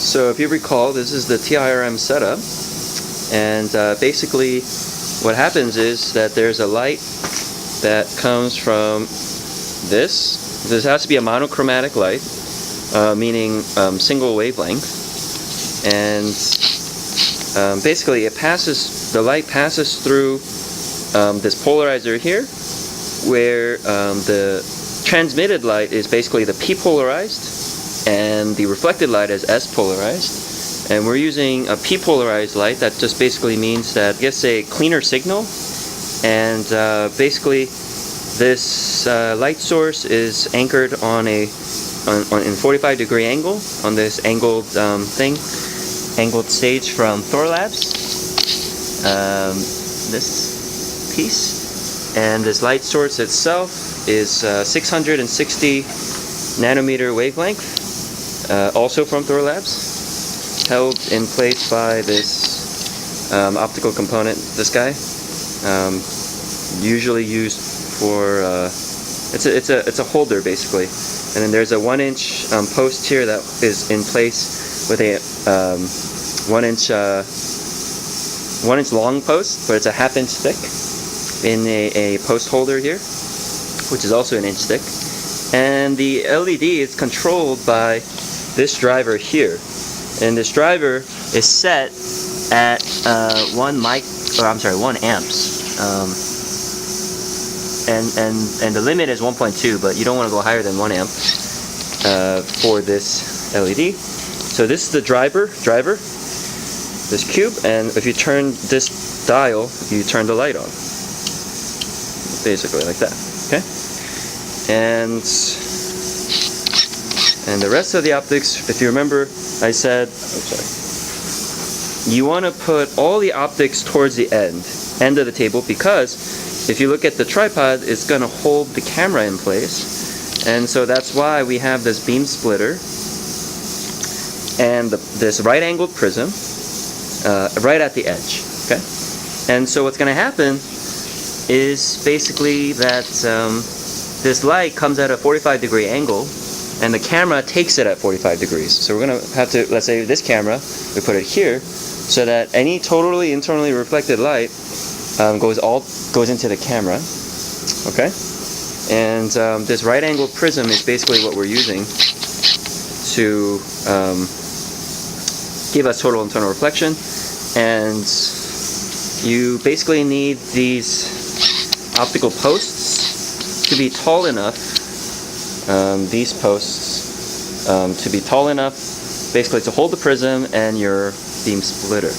So if you recall, this is the TIRM setup, and basically what happens is that there's a light that comes from this. This has to be a monochromatic light, meaning single wavelength, and basically the light passes through this polarizer here, where the transmitted light is basically the P polarized and the reflected light is S polarized, and we're using a P polarized light. That just basically means that it gets a cleaner signal, and basically this light source is anchored on in 45-degree angle on this angled angled stage from Thorlabs, this piece, and this light source itself is 660 nanometer wavelength, also from Thorlabs, held in place by this optical component, this guy, usually used for it's a holder basically, and then there's a 1-inch post here that is in place with a 1-inch long post, but it's a 1/2 inch thick in a post holder here, which is also 1 inch thick. And the LED is controlled by this driver here, and this driver is set at 1 amps, and the limit is 1.2, but you don't want to go higher than 1 amp for this LED. So this is the driver, this cube, and if you turn this dial, you turn the light on, basically like that. Okay. And the rest of the optics, if you remember, I said, you want to put all the optics towards the end of the table, because if you look at the tripod, it's going to hold the camera in place, and so that's why we have this beam splitter and this right-angled prism right at the edge. Okay, and so what's going to happen is basically that this light comes at a 45-degree angle, and the camera takes it at 45 degrees. So we're going to have to, let's say this camera, we put it here, so that any totally internally reflected light goes into the camera. Okay? And this right-angled prism is basically what we're using to give us total internal reflection. And you basically need these optical posts to be tall enough, these posts to be tall enough basically to hold the prism and your beam splitter.